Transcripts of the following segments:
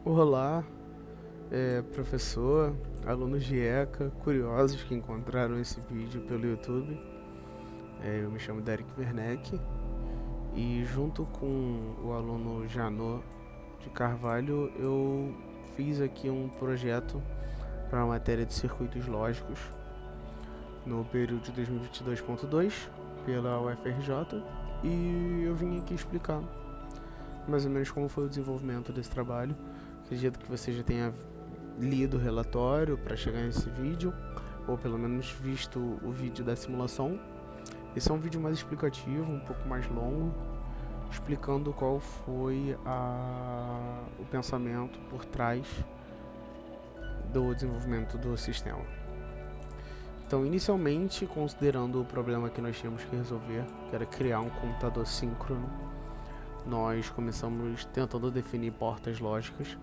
Olá, professor, alunos de ECA, curiosos que encontraram esse vídeo pelo YouTube. Eu me chamo Derek Werneck e junto com o aluno Janot de Carvalho eu fiz aqui um projeto para a matéria de circuitos lógicos no período de 2022.2 pela UFRJ e eu vim aqui explicar mais ou menos como foi o desenvolvimento desse trabalho. Acredito que você já tenha lido o relatório para chegar nesse vídeo, ou pelo menos visto o vídeo da simulação. Esse é um vídeo mais explicativo, um pouco mais longo, explicando qual foi o pensamento por trás do desenvolvimento do sistema. Então, inicialmente, considerando o problema que nós tínhamos que resolver, que era criar um computador síncrono, nós começamos tentando definir portas lógicas.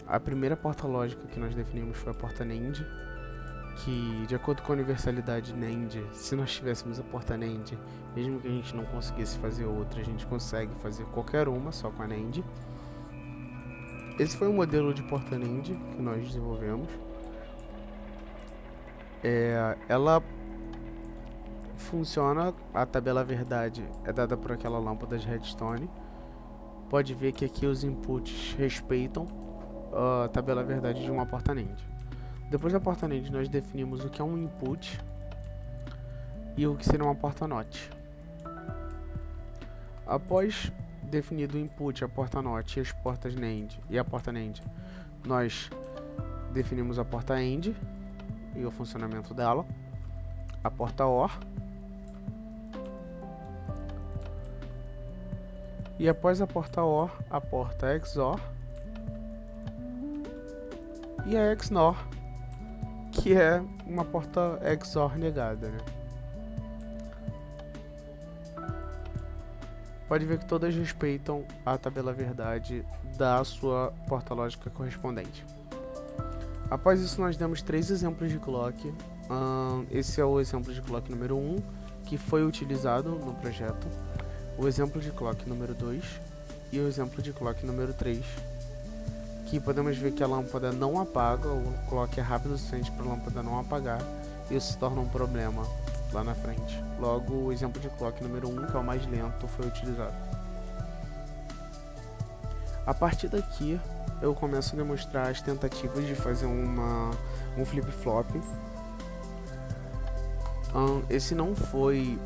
A primeira porta lógica que nós definimos foi a porta NAND, que, de acordo com a universalidade NAND, se nós tivéssemos a porta NAND, mesmo que a gente não conseguisse fazer outra, a gente consegue fazer qualquer uma só com a NAND. Esse foi o modelo de porta NAND que nós desenvolvemos. Ela funciona, a tabela verdade é dada por aquela lâmpada de redstone. Pode ver que aqui os inputs respeitam a tabela verdade de uma porta NAND. Depois da porta NAND nós definimos o que é um input e o que seria uma porta NOT. Após definido o input, a porta NOT e as portas NAND e a porta NAND, nós definimos a porta AND e o funcionamento dela, a porta OR, e após a porta OR, a porta XOR e a XNOR, que é uma porta XOR negada, né? Pode ver que todas respeitam a tabela verdade da sua porta lógica correspondente. Após isso, nós demos 3 exemplos de clock. Esse é o exemplo de clock número 1, que foi utilizado no projeto, o exemplo de clock número 2 e o exemplo de clock número 3. Que podemos ver que a lâmpada não apaga, o clock é rápido o suficiente para a lâmpada não apagar, e isso se torna um problema lá na frente. Logo, o exemplo de clock número 1, que é o mais lento, foi utilizado. A partir daqui, eu começo a demonstrar as tentativas de fazer um flip-flop. Esse não foi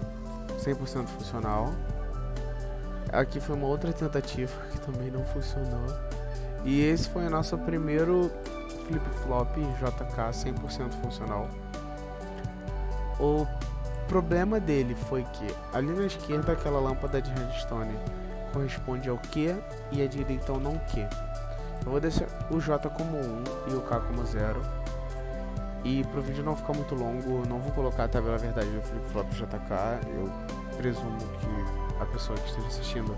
100% funcional. Aqui foi uma outra tentativa que também não funcionou. E esse foi o nosso primeiro flip-flop JK 100% funcional. O problema dele foi que ali na esquerda aquela lâmpada de redstone corresponde ao Q e a direita ao não Q. Eu vou deixar o J como 1 e o K como 0. E para o vídeo não ficar muito longo, não vou colocar a tabela verdade do flip-flop JK. Eu presumo que a pessoa que esteja assistindo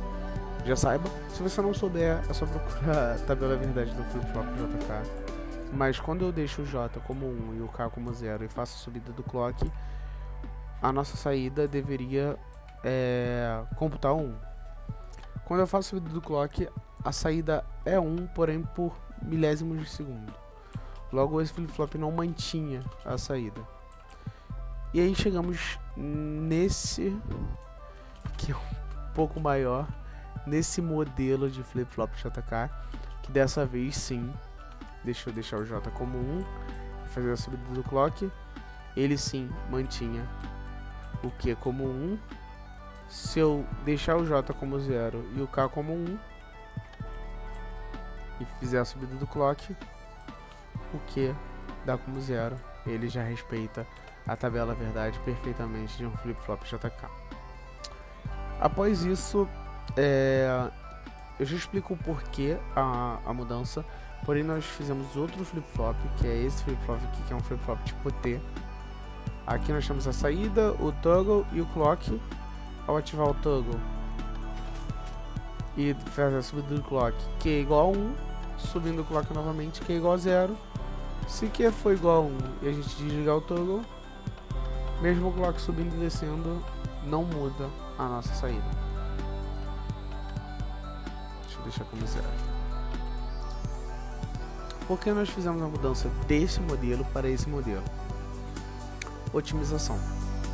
já saiba. Se você não souber, é só procurar a tabela verdade do flip-flop JK. Mas quando eu deixo o J como 1 e o K como 0 e faço a subida do clock, a nossa saída deveria computar 1. Quando eu faço a subida do clock, a saída é 1, porém por milésimos de segundo. Logo, esse flip-flop não mantinha a saída. E aí chegamos nesse, que é um pouco maior, nesse modelo de flip-flop JK, que dessa vez sim, deixa eu deixar o J como 1 e fazer a subida do clock, ele sim mantinha o Q como 1. Se eu deixar o J como 0 e o K como 1 e fizer a subida do clock, o Q dá como 0, ele já respeita a tabela verdade perfeitamente de um flip-flop JK. Após isso, eu já explico o porquê a mudança, porém nós fizemos outro flip-flop, que é esse flip-flop aqui, que é um flip-flop tipo T. Aqui nós temos a saída, o toggle e o clock. Ao ativar o toggle e fazer a subida do clock, Q é igual a 1, subindo o clock novamente, Q é igual a 0. Se Q for igual a 1 e a gente desligar o toggle, mesmo o clock subindo e descendo, não muda a nossa saída. Deixa eu deixar como 0. Por que nós fizemos a mudança desse modelo para esse modelo? Otimização.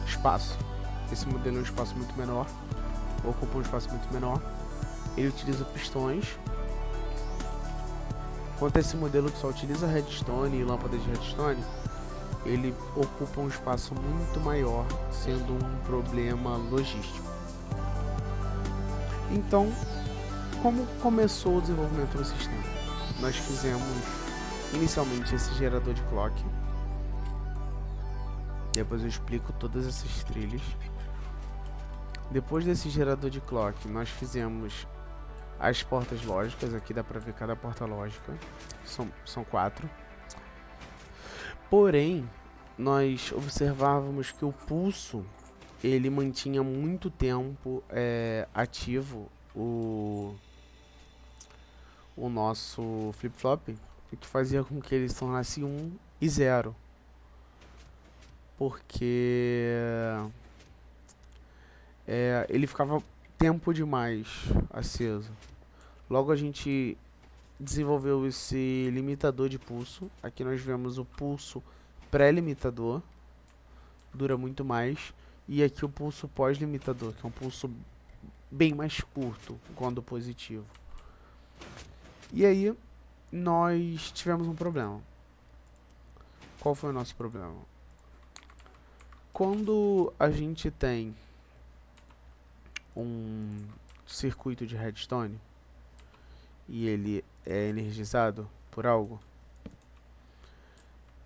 Espaço. Esse modelo é um espaço muito menor, ocupa um espaço muito menor. Ele utiliza pistões, enquanto esse modelo que só utiliza redstone e lâmpadas de redstone, ele ocupa um espaço muito maior, sendo um problema logístico. Então, como começou o desenvolvimento do sistema? Nós fizemos inicialmente esse gerador de clock. Depois eu explico todas essas trilhas. Depois desse gerador de clock, nós fizemos as portas lógicas. Aqui dá pra ver cada porta lógica. São 4. Porém, nós observávamos que o pulso, ele mantinha muito tempo ativo o nosso flip-flop, o que fazia com que ele se tornasse 1 e 0. Porque ele ficava tempo demais aceso. Logo a gente desenvolveu esse limitador de pulso. Aqui nós vemos o pulso pré-limitador, dura muito mais. E aqui o pulso pós-limitador, que é um pulso bem mais curto quando positivo. E aí nós tivemos um problema. Qual foi o nosso problema? Quando a gente tem um circuito de redstone e ele é energizado por algo,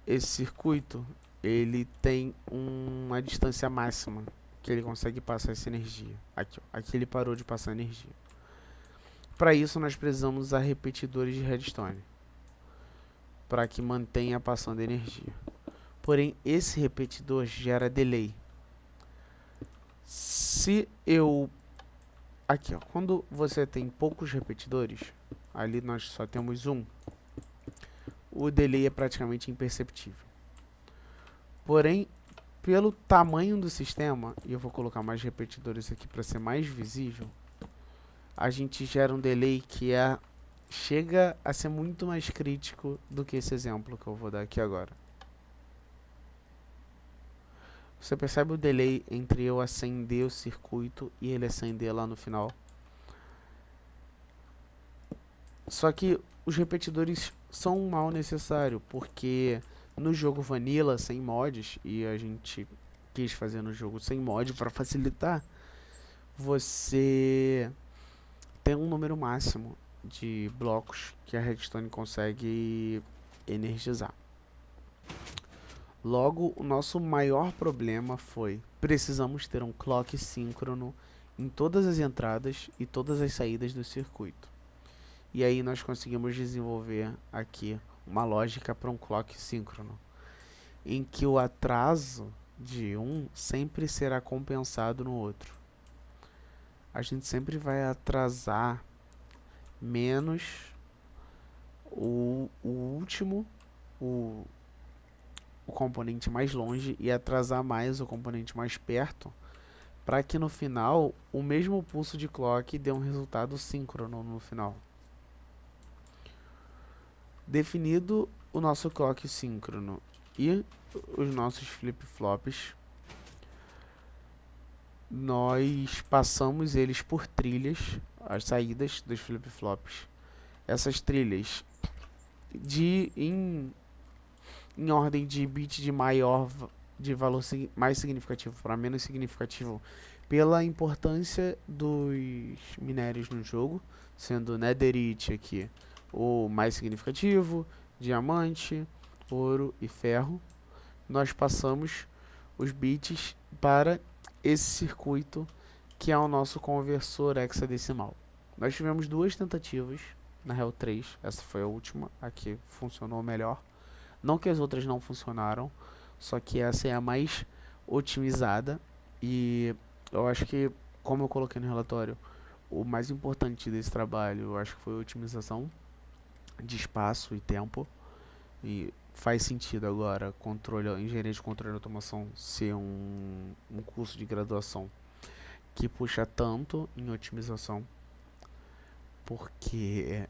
esse circuito ele tem uma distância máxima que ele consegue passar essa energia. Aqui ele parou de passar energia. Para isso nós precisamos usar repetidores de redstone para que mantenha passando energia. Porém, esse repetidor gera delay. Aqui, ó, quando você tem poucos repetidores, ali nós só temos um, o delay é praticamente imperceptível. Porém, pelo tamanho do sistema, e eu vou colocar mais repetidores aqui para ser mais visível, a gente gera um delay que chega a ser muito mais crítico do que esse exemplo que eu vou dar aqui agora. Você percebe o delay entre eu acender o circuito e ele acender lá no final? Só que os repetidores são um mal necessário, porque no jogo Vanilla, sem mods, e a gente quis fazer no jogo sem mod para facilitar, você tem um número máximo de blocos que a redstone consegue energizar. Logo, o nosso maior problema foi: precisamos ter um clock síncrono em todas as entradas e todas as saídas do circuito. E aí nós conseguimos desenvolver aqui uma lógica para um clock síncrono, em que o atraso de um sempre será compensado no outro. A gente sempre vai atrasar menos o componente mais longe e atrasar mais o componente mais perto, para que no final o mesmo pulso de clock dê um resultado síncrono no final. Definido o nosso clock síncrono e os nossos flip-flops, nós passamos eles por trilhas, as saídas dos flip-flops. Essas trilhas em ordem de bit de valor mais significativo para menos significativo, pela importância dos minérios no jogo, sendo netherite aqui o mais significativo, diamante, ouro e ferro. Nós passamos os bits para esse circuito, que é o nosso conversor hexadecimal. Nós tivemos 2 tentativas, na real 3, essa foi a última, a que funcionou melhor. Não que as outras não funcionaram, só que essa é a mais otimizada. E eu acho que, como eu coloquei no relatório, o mais importante desse trabalho, eu acho que foi a otimização de espaço e tempo. E faz sentido agora engenharia de controle e automação ser um curso de graduação que puxa tanto em otimização, porque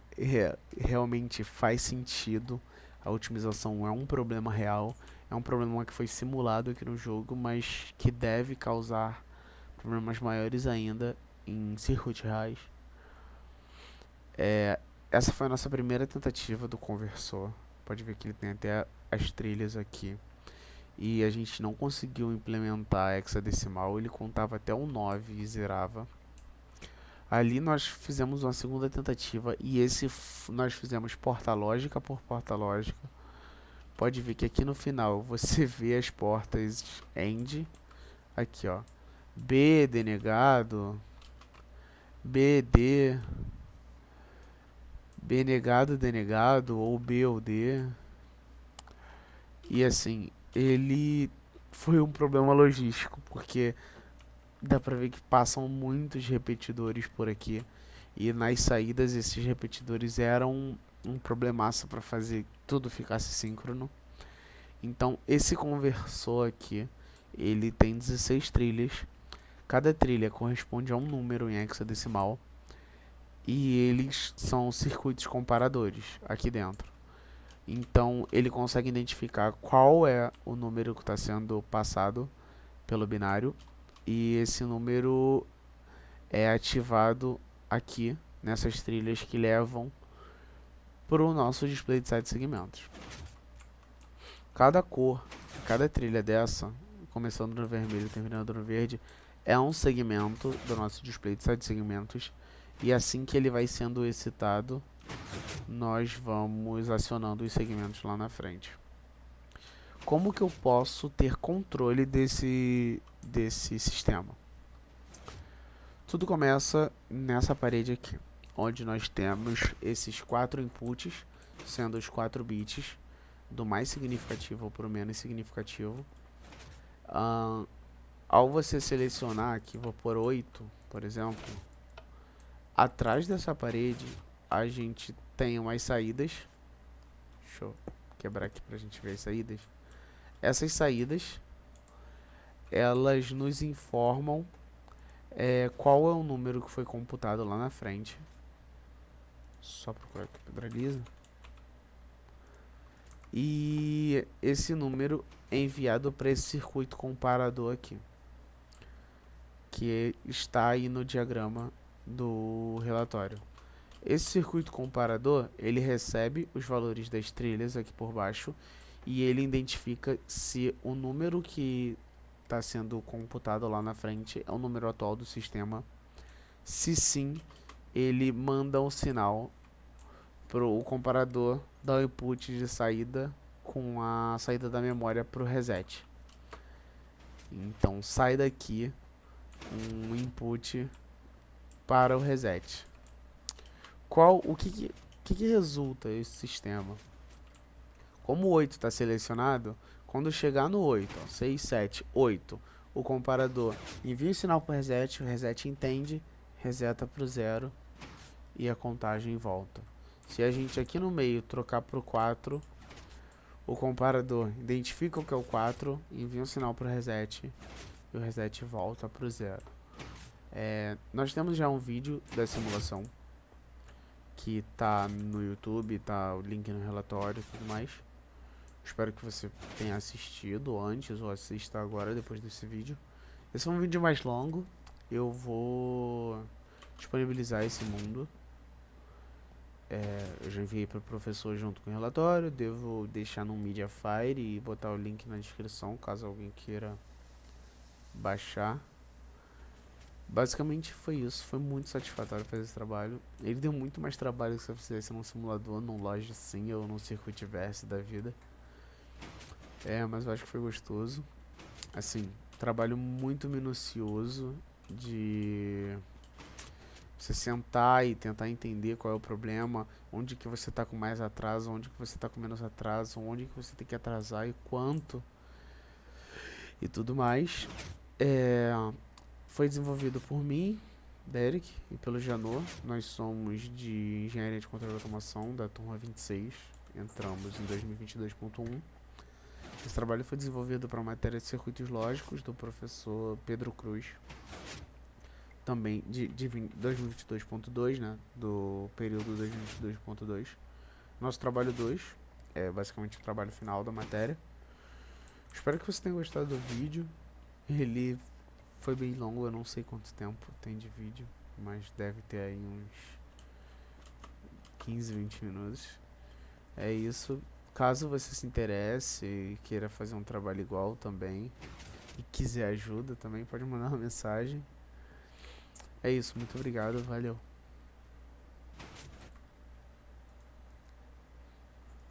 realmente faz sentido A otimização é um problema real, é um problema que foi simulado aqui no jogo, mas que deve causar problemas maiores ainda em circuitos reais. Essa foi a nossa primeira tentativa do conversor. Pode ver que ele tem até as trilhas aqui. E a gente não conseguiu implementar hexadecimal, ele contava até o 9 e zerava. Ali nós fizemos uma segunda tentativa e nós fizemos porta lógica por porta lógica. Pode ver que aqui no final você vê as portas AND. Aqui ó, B denegado, B, D, B negado, denegado, ou B ou D. E assim, ele foi um problema logístico, porque dá pra ver que passam muitos repetidores por aqui. E nas saídas esses repetidores eram um problemaço para fazer tudo ficasse síncrono. Então esse conversor aqui, ele tem 16 trilhas. Cada trilha corresponde a um número em hexadecimal. E eles são circuitos comparadores aqui dentro. Então ele consegue identificar qual é o número que está sendo passado pelo binário. E esse número é ativado aqui nessas trilhas que levam para o nosso display de 7 segmentos. Cada cor, cada trilha dessa, começando no vermelho e terminando no verde, é um segmento do nosso display de 7 segmentos. E assim que ele vai sendo excitado, nós vamos acionando os segmentos lá na frente. Como que eu posso ter controle desse sistema? Tudo começa nessa parede aqui, onde nós temos esses 4 inputs, sendo os 4 bits, do mais significativo para o menos significativo. Ao você selecionar aqui, vou por 8, por exemplo, atrás dessa parede a gente tem umas saídas. Deixa eu quebrar aqui para a gente ver as saídas. Essas saídas, elas nos informam qual é o número que foi computado lá na frente. Só procurar aqui pedra lisa. E esse número é enviado para esse circuito comparador aqui, que está aí no diagrama do relatório. Esse circuito comparador, ele recebe os valores das trilhas aqui por baixo e ele identifica se o número que está sendo computado lá na frente é o número atual do sistema. Se sim, ele manda um sinal para o comparador dar o input de saída com a saída da memória para o reset. Então sai daqui um input para o reset. O que resulta esse sistema? Como o 8 está selecionado, quando chegar no 8, ó, 6, 7, 8, o comparador envia o sinal para o reset entende, reseta para o 0 e a contagem volta. Se a gente aqui no meio trocar para o 4, o comparador identifica o que é o 4, envia um sinal para o reset e o reset volta para o 0. Nós temos já um vídeo da simulação que tá no YouTube, tá o link no relatório e tudo mais. Espero que você tenha assistido antes ou assista agora depois desse vídeo. Esse é um vídeo mais longo, eu vou disponibilizar esse mundo. Eu já enviei para o professor junto com o relatório, devo deixar no Mediafire e botar o link na descrição caso alguém queira baixar. Basicamente foi isso, foi muito satisfatório fazer esse trabalho. Ele deu muito mais trabalho que se eu fizesse num simulador, num Logic Sim ou num Circuitverse da vida. Mas eu acho que foi gostoso. Assim, trabalho muito minucioso de você sentar e tentar entender qual é o problema, onde que você está com mais atraso, onde que você está com menos atraso, onde que você tem que atrasar e quanto e tudo mais. Foi desenvolvido por mim, Derek, e pelo Janot. Nós somos de Engenharia de Controle e Automação, da turma 26. Entramos em 2022.1. Esse trabalho foi desenvolvido para a matéria de circuitos lógicos do professor Pedro Cruz. Também de 2022.2, né? Do período 2022.2. Nosso trabalho 2 É basicamente o trabalho final da matéria. Espero que você tenha gostado do vídeo. Ele foi bem longo, eu não sei quanto tempo tem de vídeo, mas deve ter aí uns 15, 20 minutos. É isso. Caso você se interesse e queira fazer um trabalho igual também e quiser ajuda também, pode mandar uma mensagem. É isso, muito obrigado, valeu.